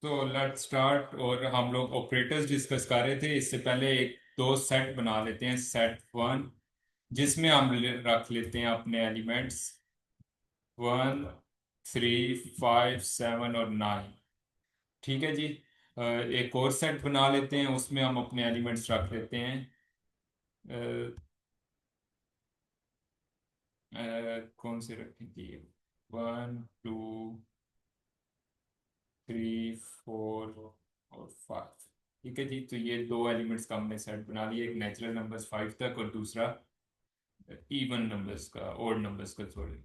तो let's start. और हम लोग ऑपरेटर्स डिस्कस कर रहे थे। इससे पहले एक दो सेट बना लेते हैं। सेट वन, जिसमें हम रख लेते हैं अपने एलिमेंट्स 1 3 5 7 और 9। ठीक है जी। एक और सेट बना लेते हैं, उसमें हम अपने एलिमेंट्स रख लेते हैं। अ, कौन से रखेंगे? 1 2 3 4 और 5। ठीक है जी। तो ये दो एलिमेंट्स का हमने सेट बना लिया, एक नेचुरल नंबर्स 5 तक और दूसरा इवन नंबर्स का, ओड नंबर्स का, सॉरी।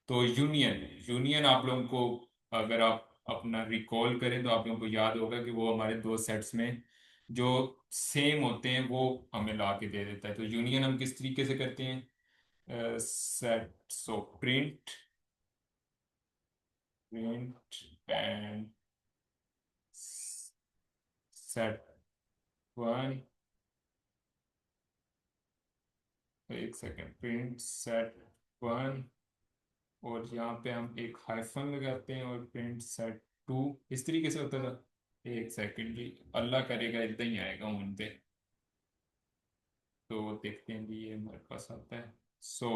तो यूनियन यूनियन आप लोगों को, अगर आप अपना रिकॉल करें तो आप लोगों को याद होगा कि वो हमारे दो सेट्स में जो सेम होते हैं वो हमें ला के दे देता है। तो यूनियन हम किस तरीके से करते हैं? Set, so print print and set one, एक सेकेंड, प्रिंट सेट वन, और यहाँ पे हम एक हाइफन लगाते हैं और प्रिंट सेट टू। इस तरीके से होता था। एक सेकंड जी, अल्लाह करेगा इतना ही आएगा उन पे। तो देखते हैं जी, ये हमारे पास आता है। So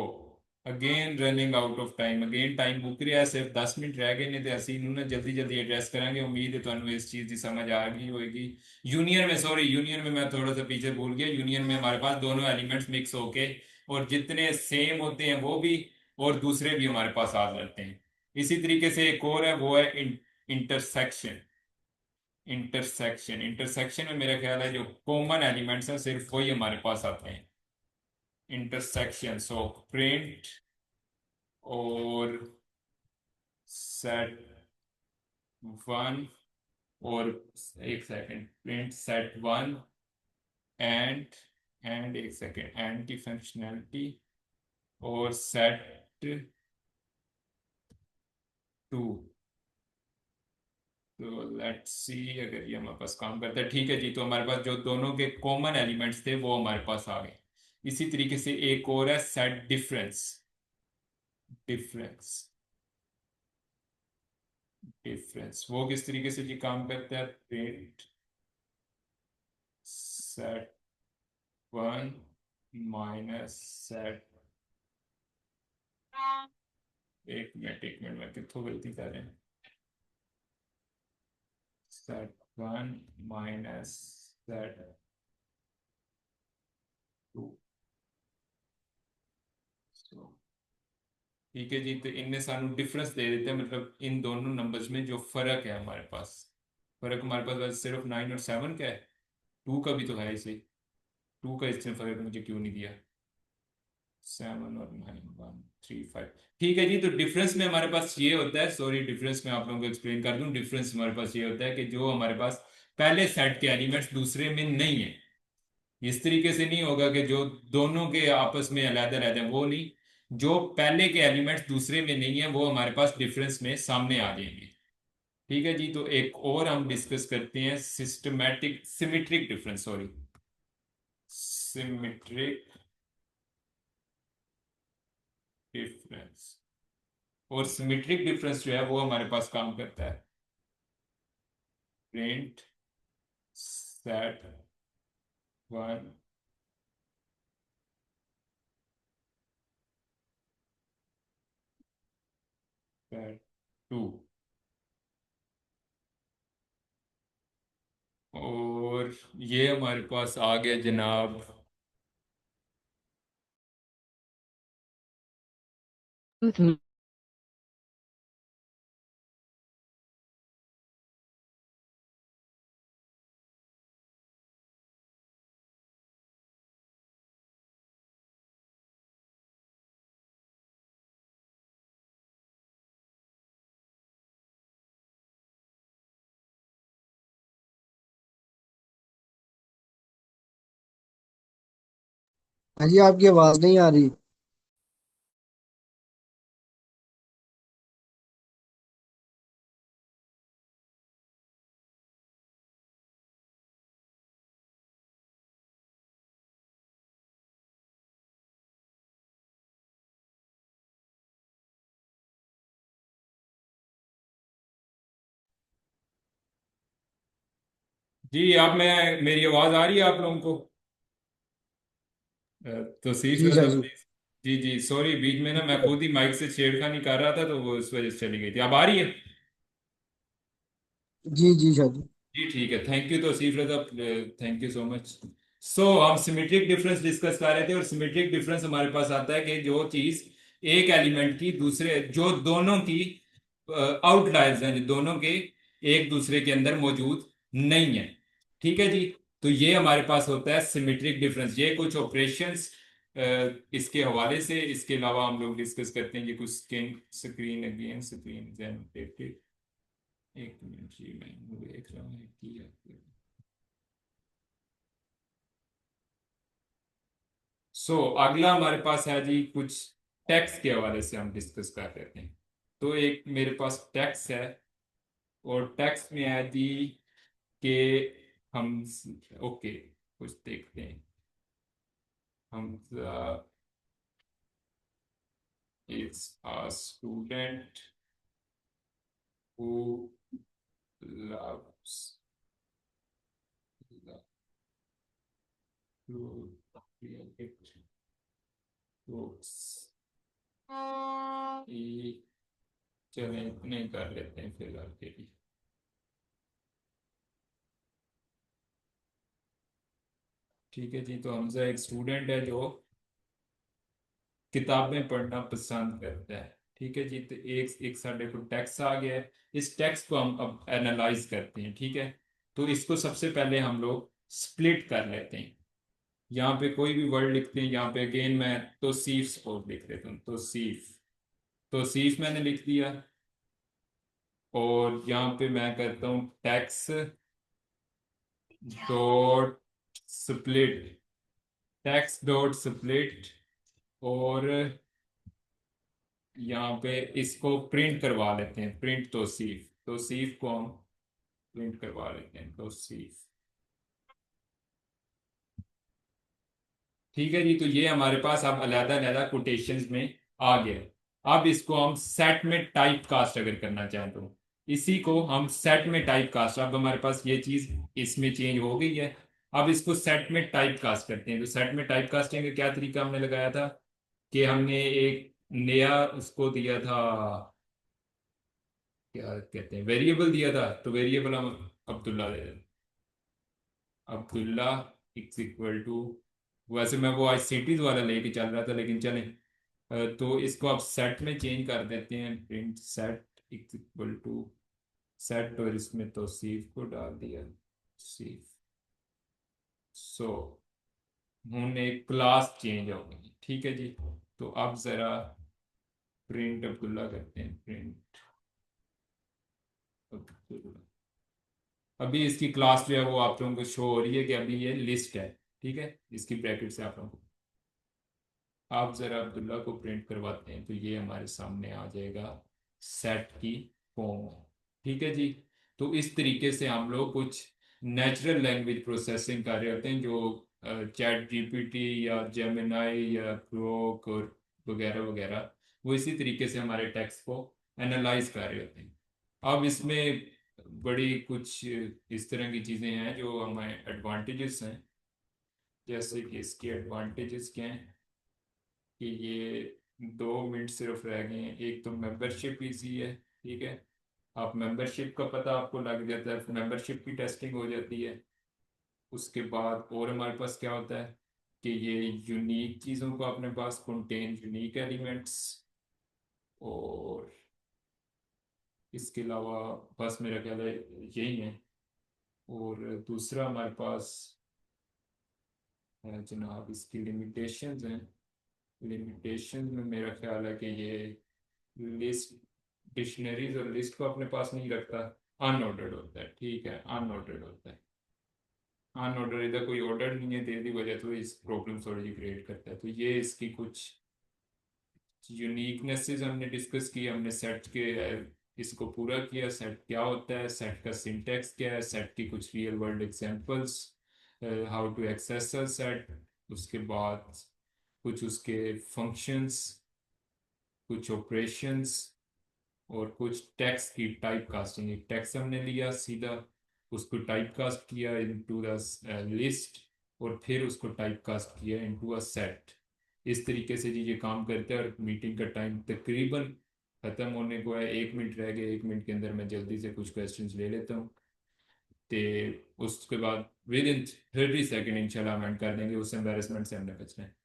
again running out of time, again time मुक रहा है। सिर्फ 10 मिनट रह गए ने, तो ਅਸੀਂ ਇਹਨੂੰ ना जल्दी जल्दी एड्रेस करेंगे। उम्मीद है ਤੁਹਾਨੂੰ इस चीज़ की समझ आ गई होगी। यूनियन में, सॉरी, यूनियन में मैं थोड़ा सा पीछे भूल गया। यूनियन में हमारे पास दोनों एलिमेंट्स मिक्स होके, और जितने सेम होते हैं वो भी, और दूसरे भी हमारे पास आ जाते हैं। इसी तरीके से एक और है, वो है इंटरसेक्शन। इंटरसेक्शन इंटरसेक्शन में मेरा ख्याल है जो कॉमन एलिमेंट्स हैं सिर्फ वही हमारे पास आते हैं। इंटरसेक्शन, सो प्रिंट और सेट वन, और एक second, print set one and एक सेकंड, एंड की फंक्शनैलिटी, और सेट टू। तो लेट्स सी अगर ये हमारे पास काम करता है। ठीक है जी। तो हमारे पास जो दोनों के कॉमन एलिमेंट्स थे वो हमारे पास आ गए। इसी तरीके से एक और है सेट डिफरेंस। डिफरेंस डिफरेंस वो किस तरीके से जी काम करता है? Print set one minus set, एक मिनट में कितों गलती कर रहे हैं। Set one minus set two. ठीक है जी। तो इनने सानू डिफरेंस दे देते हैं, मतलब इन दोनों नंबर्स में जो फर्क है हमारे पास। फर्क हमारे पास बस सिर्फ 9 और 7 का है। टू का भी तो है इसे। टू का इससे फर्क मुझे क्यों नहीं दिया? 7 और 9 1 3 5। ठीक है जी। तो डिफरेंस में हमारे पास ये होता है, सॉरी, डिफरेंस में आप लोगों को एक्सप्लेन कर दूं। डिफरेंस हमारे पास ये होता है कि जो हमारे पास पहले सेट के एलिमेंट्स दूसरे में नहीं है। इस तरीके से नहीं होगा कि जो दोनों के आपस में अलग अलग है, वो नहीं। जो पहले के एलिमेंट्स दूसरे में नहीं है वो हमारे पास डिफरेंस में सामने आ जाएंगे। ठीक है जी। तो एक और हम डिस्कस करते हैं, systematic symmetric difference, sorry, symmetric difference. और सिमेट्रिक डिफरेंस जो है वो हमारे पास काम करता है। Print set one set two, और ये हमारे पास आ गया जनाब। हाँ जी, आपकी आवाज नहीं आ रही। जी आप मैं मेरी आवाज आ रही है आप लोगों को? तो सीफ जी रजा Shah ji. Please. Ji ji sorry, बीच में ना मैं खुद ही माइक से छेड़खानी कर रहा था तो वो इस वजह से चली गई थी। अब आ रही है? जी जी शाह जी। जी ठीक है, thank you Tausif Raza, thank you so much. So हम सिमेट्रिक डिफरेंस डिस्कस कर रहे थे, और सिमेट्रिक डिफरेंस हमारे पास आता है कि जो चीज एक एलिमेंट की दूसरे, जो दोनों की आउटलायर्स हैं, जो दोनों के एक दूसरे के अंदर मौजूद नहीं है। ठीक है जी। तो ये हमारे पास होता है सिमेट्रिक डिफरेंस। ये कुछ ऑपरेशंस इसके हवाले से, इसके अलावा हम लोग डिस्कस करते हैं। ये कुछ स्क्रीन स्क्रीन अगेन स्क्रीन एक मिनट जी, मैं देख रहा हूँ कि अगला हमारे पास है जी कुछ टैक्स के हवाले से हम डिस्कस कर रहे हैं। तो एक मेरे पास टैक्स है, और टैक्स में है जी कि हम, ओके, कुछ देखते हैं। हम is a student who loves to create books। ये चलें इतने कर लेते हैं फिलहाल के लिए। ठीक है जी। तो हमजा एक स्टूडेंट है जो किताबें पढ़ना पसंद करता है। ठीक है जी। तो एक एक साडे को टेक्स्ट आ गया है। इस टेक्स्ट को हम अब एनालाइज करते हैं। ठीक है। तो इसको सबसे पहले हम लोग स्प्लिट कर लेते हैं। यहाँ पे कोई भी वर्ड लिखते हैं। यहाँ पे अगेन मैं तौसीफ सपोज लिख देता हूँ, तौसीफ। तौसीफ मैंने लिख दिया। और यहाँ पे मैं करता हूँ tax dot split, tax dot split. और यहाँ पे इसको प्रिंट करवा लेते हैं, प्रिंट तौसीफ, तौसीफ को हम प्रिंट करवा लेते हैं, तौसीफ। ठीक है जी। तो ये हमारे पास अब अलग अलग कोटेशंस में आ गया। अब इसको हम सेट में टाइप कास्ट अगर करना चाहें तो इसी को हम सेट में टाइप कास्ट, अब हमारे पास ये चीज इसमें चेंज हो गई है। अब इसको सेट में टाइप कास्ट करते हैं। तो सेट में टाइप कास्टिंग का क्या तरीका हमने लगाया था कि हमने एक नया उसको दिया था, क्या कहते हैं, वेरिएबल दिया था। तो वेरिएबल हम अब्दुल्ला दे दें, अब्दुल्ला इक्स इक्वल टू, वैसे मैं वो आज सिटीज वाला लेके चल रहा था लेकिन चलें। तो इसको आप सेट में चेंज कर देते हैं, print set X equal to set, और इसमें तो सीफ को डाल दिया, सीफ। सो हमने क्लास चेंज हो गई। ठीक है जी। तो अब जरा प्रिंट अब्दुल्ला करते हैं, प्रिंट अब्दुल्ला। अभी इसकी क्लास जो है वो आप लोगों को शो हो रही है कि अभी ये लिस्ट है। ठीक है। इसकी ब्रैकेट से आप लोगों को, आप जरा अब्दुल्ला को प्रिंट करवाते हैं तो ये हमारे सामने आ जाएगा सेट की फॉर्म। ठीक है जी। तो इस तरीके से हम लोग कुछ नेचुरल लैंग्वेज प्रोसेसिंग कर रहे होते हैं, जो चैट जीपीटी या जेमिनाई या ग्रोक और वगैरह वगैरह, वो इसी तरीके से हमारे टेक्स्ट को एनालाइज कर रहे होते हैं। अब इसमें बड़ी कुछ इस तरह की चीज़ें हैं जो हमारे एडवांटेजेस हैं। जैसे कि इसके एडवांटेजेस क्या हैं कि ये 2 मिनट सिर्फ रह गए हैं। एक तो मेंबरशिप इजी है। ठीक है। आप मेंबरशिप का पता आपको लग जाता है, मेंबरशिप की टेस्टिंग हो जाती है। उसके बाद और हमारे पास क्या होता है कि ये यूनिक चीज़ों को अपने पास कंटेन यूनिक एलिमेंट्स। और इसके अलावा बस मेरा ख्याल है यही है। और दूसरा हमारे पास है जनाब इसकी लिमिटेशंस हैं। लिमिटेशन में मेरा ख्याल है कि ये लिस्ट, डिक्शनरीज और लिस्ट को अपने पास नहीं रखता, अनऑर्डर्ड होता है। ठीक है, अनऑर्डर्ड होता है। अनऑर्डर इधर कोई ऑर्डर नहीं है, तेरी वजह तो इस प्रॉब्लम थोड़ी सी क्रिएट करता है। तो ये इसकी कुछ यूनिकनेसेस हमने डिस्कस की। हमने सेट के इसको पूरा किया, सेट क्या होता है, सेट का सिंटैक्स क्या है, सेट की कुछ real world examples, how to access a set. उसके बाद कुछ उसके फंक्शंस, कुछ ऑपरेशंस, और कुछ टेक्स्ट की टाइप कास्टिंग। एक टेक्स्ट हमने लिया सीधा, उसको टाइप कास्ट किया इनटू द लिस्ट, और फिर उसको टाइप कास्ट किया इनटू अ सेट। इस तरीके से जी ये काम करते हैं। और मीटिंग का टाइम तकरीबन ख़त्म होने को है, 1 मिनट रह गए, 1 मिनट के अंदर मैं जल्दी से कुछ क्वेश्चंस ले लेता हूँ। तो उसके बाद विद इन 30 सेकेंड इंशाल्लाह हम end कर देंगे, उस एम्बेरसमेंट से हमने बचना है।